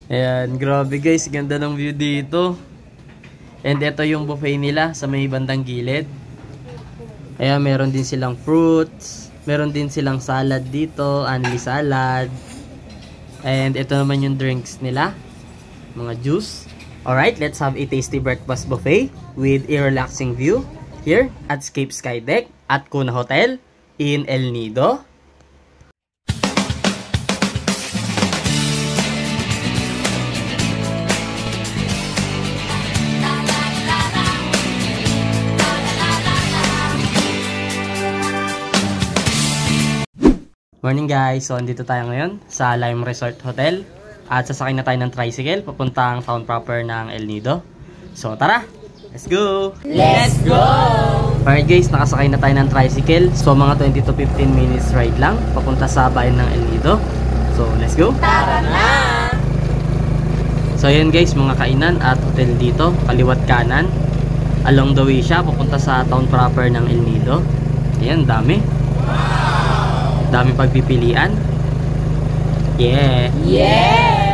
Ayan, grabe guys, ganda ng view dito. And ito yung buffet nila sa may bandang gilid. Ayan, meron din silang fruits. Meron din silang salad dito, only salad. And ito naman yung drinks nila, mga juice. Alright, let's have a tasty breakfast buffet with a relaxing view here at Scape Sky Deck at Kuna Hotel in El Nido. Morning guys, so andito tayo ngayon sa Lime Resort Hotel at sasakay na tayo ng tricycle papuntang town proper ng El Nido. So tara, let's go! Let's go! Alright guys, nakasakay na tayo ng tricycle. So mga 20 to 15 minutes ride lang papunta sa bayan ng El Nido. So let's go! Tara na! So ayan guys, mga kainan at hotel dito, kaliwat kanan. Along the way siya papunta sa town proper ng El Nido. Ayan, dami. Dami pagpipilian. Yeah. Yeah!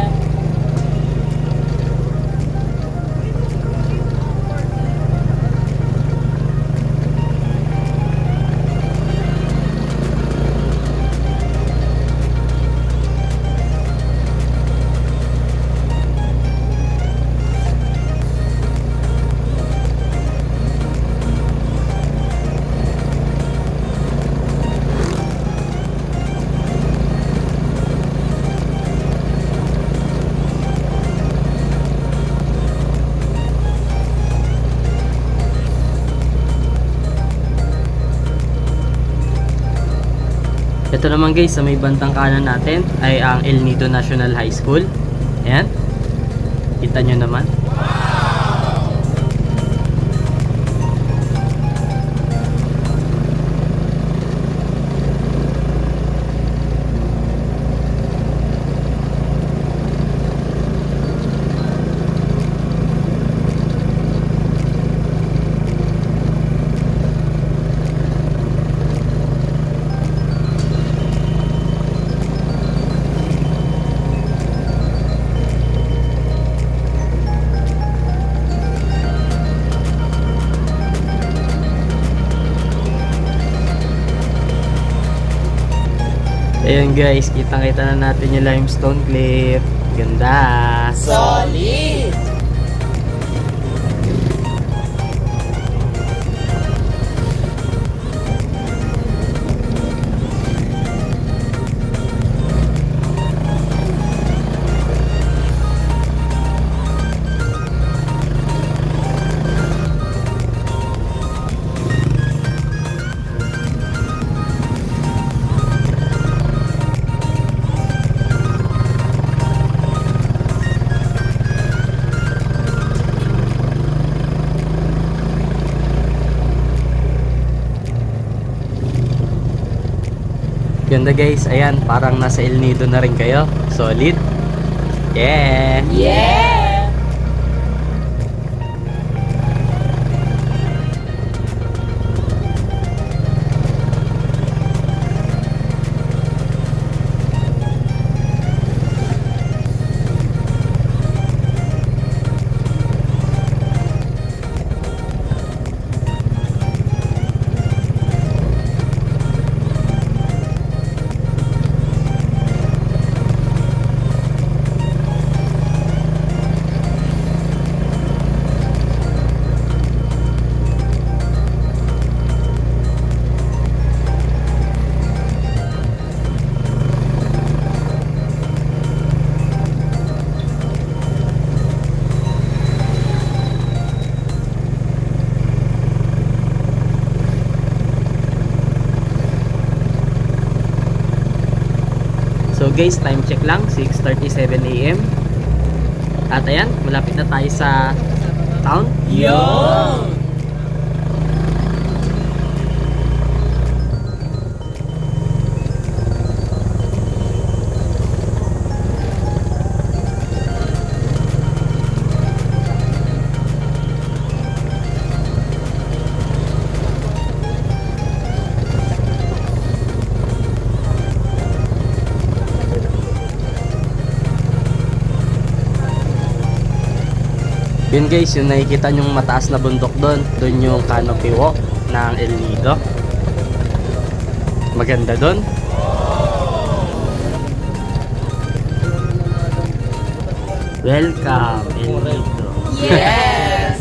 Ito naman guys, sa may bantang kanan natin ay ang El Nido National High School. Ayan. Kita nyo naman. Ayan guys, kitang-kita na natin yung limestone cliff. Ganda! Solid! Ganda guys, ayan, parang nasa El Nido na rin kayo. Solid. Yeah! Yeah! So guys, time check lang, 6:37 AM. At ayan, malapit na tayo sa town. Yo! Yun guys, yung nakikita nyong mataas na bundok doon, doon yung canopy walk ng El Nido. Maganda doon. Welcome, El Nido. Yes!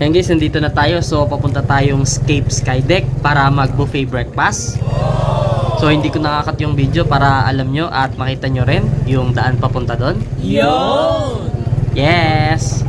Yan guys, nandito na tayo. So, papunta tayong Scape Sky Deck para mag-buffet breakfast. So, hindi ko nakakat yung video para alam nyo at makita nyo rin yung daan papunta doon. Yun! Yes!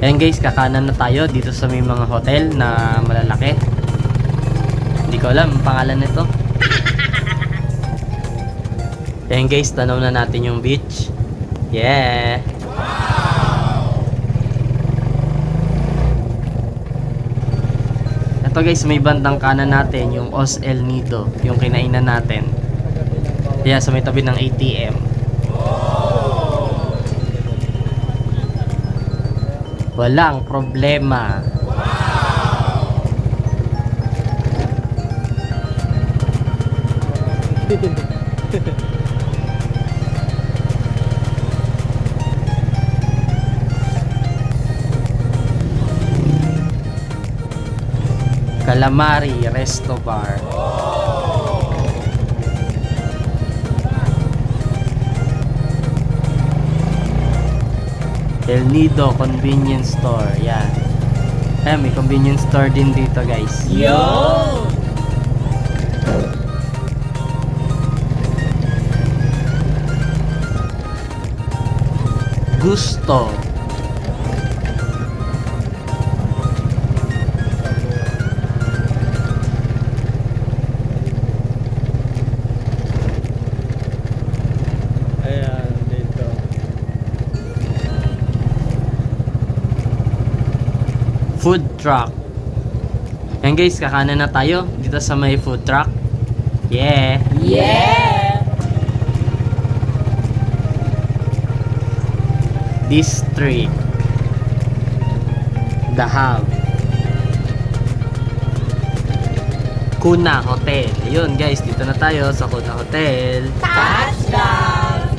Ayan guys, kakanan na tayo dito sa may mga hotel na malalaki. Hindi ko alam ang pangalan nito. Ayan guys, tanaw na natin yung beach. Yeah! Ito guys, may bandang kanan natin yung Os El Nido, yung kinainan natin. Yeah, sa may tabi ng ATM. Walang problema. Calamari Resto Bar. El Nido Convenience Store. Yan. Ayan, may convenience store din dito guys. Yun! Gusto. Ayan, dito. Food truck. Ayan guys, kakanan na tayo dito sa may food truck. Yeah. Yeah! District. The Hub. Kuna Hotel. Ayun guys, dito na tayo sa Kuna Hotel. Touchdown!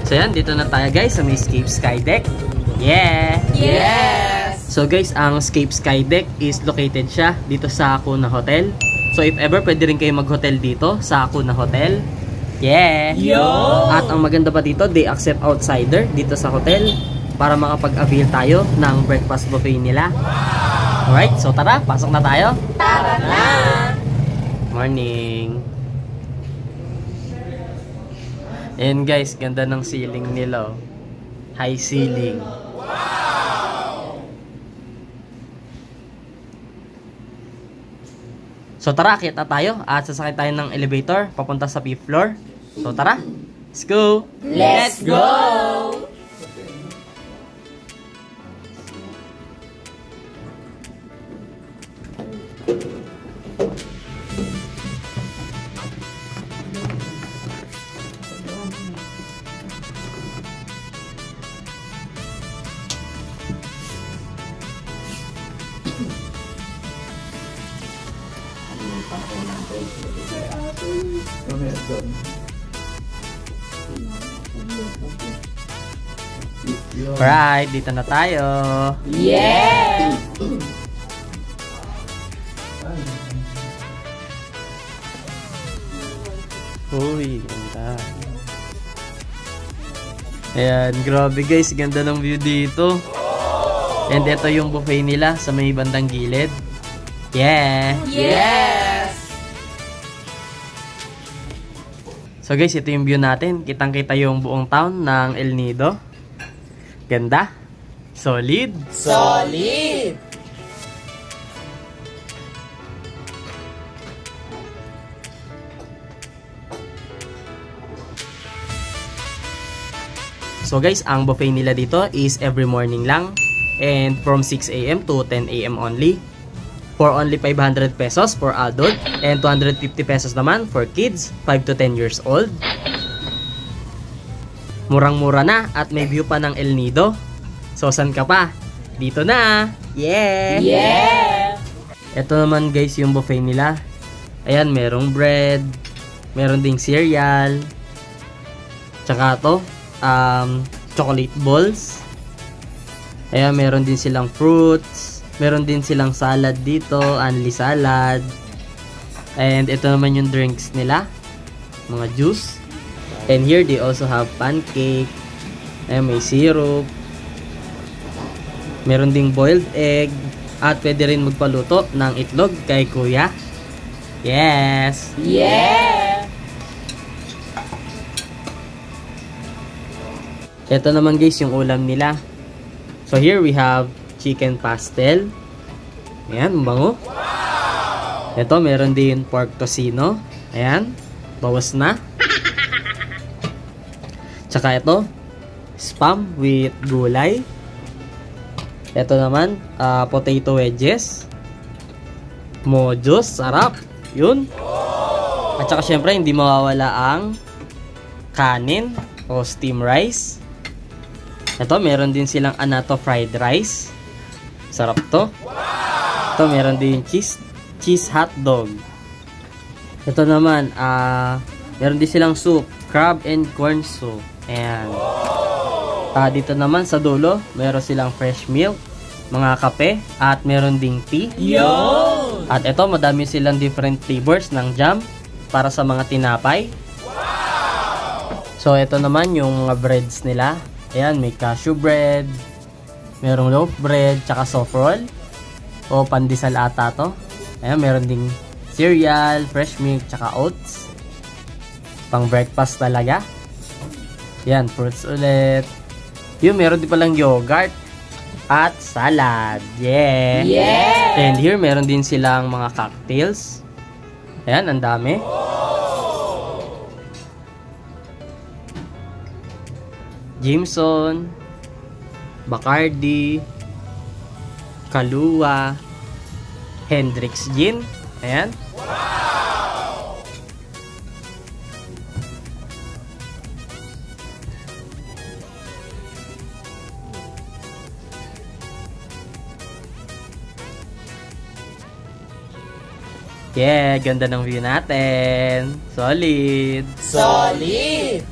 So yan, dito na tayo guys sa may Scape Sky Deck. Yeah! Yes! So guys, ang Scape Sky Deck is located siya dito sa Kuna Hotel. So if ever, pwede rin kayo mag-hotel dito sa Kuna Hotel. Yeah! Yun! At ang maganda pa dito, they accept outsider dito sa hotel para makapag-avail tayo ng breakfast buffet nila. Alright, so tara, pasok na tayo. Tara na! Morning! Ayan guys, ganda ng ceiling nila. Oh. High ceiling. So tara, kita tayo at sasakay tayo ng elevator papunta sa 5th floor. So tara, let's go! Let's go! Alright, dito na tayo. Yeah! Uy, ganda. Ayan, grabe guys, ganda ng view dito. And ito yung buffet nila sa may bandang gilid. Yeah! Yes! So guys, ito yung view natin. Kitang-kita yung buong town ng El Nido. Ganda. Solid. Solid! So guys, ang buffet nila dito is every morning lang. And from 6 a.m. to 10 a.m. only. For only 500 pesos for adult. And 250 pesos naman for kids 5 to 10 years old. Murang-mura na at may view pa ng El Nido. So saan ka pa? Dito na! Yeah! Yeah! Ito naman guys yung buffet nila. Ayan, merong bread. Meron ding cereal. Tsaka to, chocolate balls. Ayan, meron din silang fruits. Meron din silang salad dito, only salad. And ito naman yung drinks nila. Mga juice. And here they also have pancake. Ayan, may syrup. Meron ding boiled egg. At pwede rin magpaluto ng itlog kay kuya. Yes! Yeah! Ito naman guys yung ulam nila. So here we have chicken pastel. Ayan, bango. Ito meron din pork tocino. Ayan, bawas na. Tsaka ito, spam with gulay. Ito naman, potato wedges. Mojos, sarap. Yun. At saka syempre, hindi mawawala ang kanin o steam rice. Ito, meron din silang anato fried rice. Sarap to. Ito, meron din cheese hot dog. Ito naman, meron din silang soup, crab and corn soup. Ayan. Dito naman sa dulo, meron silang fresh milk, mga kape, at meron ding tea. Yo! At ito, madami silang different flavors ng jam para sa mga tinapay. So, ito naman yung mga breads nila. Ayan, may cashew bread, merong loaf bread, tsaka soft roll, o pandesal ata to. Ayan, meron ding cereal, fresh milk, tsaka oats. Pang breakfast talaga. Ayan, fruits ulit. Yun, meron din palang yogurt at salad. Yeah! Yeah! And here, meron din silang mga cocktails. Ayan, ang dami. Jameson, Bacardi, Kahlua, Hendrix Gin. Ayan. Yeah, ganda ng view natin. Solid. Solid!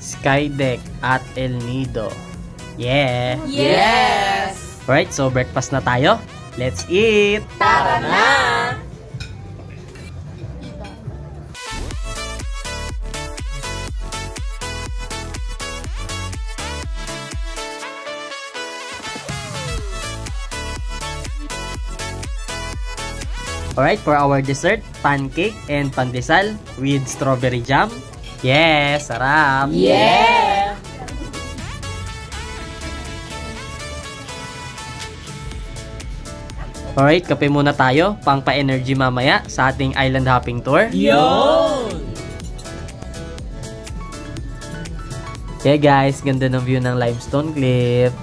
Sky deck at El Nido. Yeah. Yes! Alright, so breakfast na tayo. Let's eat! Tara na! Alright, for our dessert, pancake and pandesal with strawberry jam. Yes, sarap! Yeah! Alright, kape muna tayo pang pa-energy mamaya sa ating island hopping tour. Yun! Okay guys, ganda ng view ng Limestone Cliff.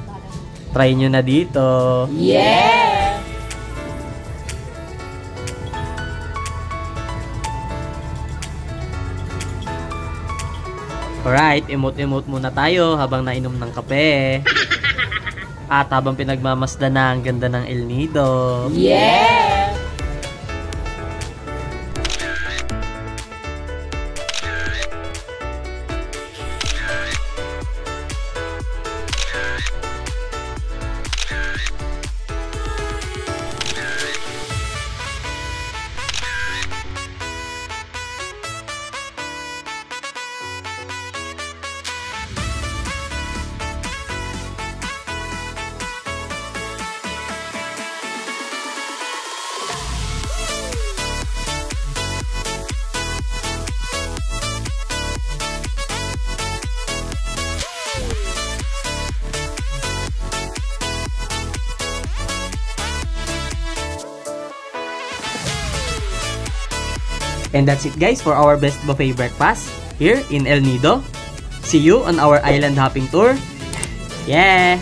Try nyo na dito. Yeah! Alright, emote-emote muna tayo habang nainom ng kape. At habang pinagmamasdan na ang ganda ng El Nido. Yeah! And that's it guys for our best buffet breakfast here in El Nido. See you on our island hopping tour. Yeah!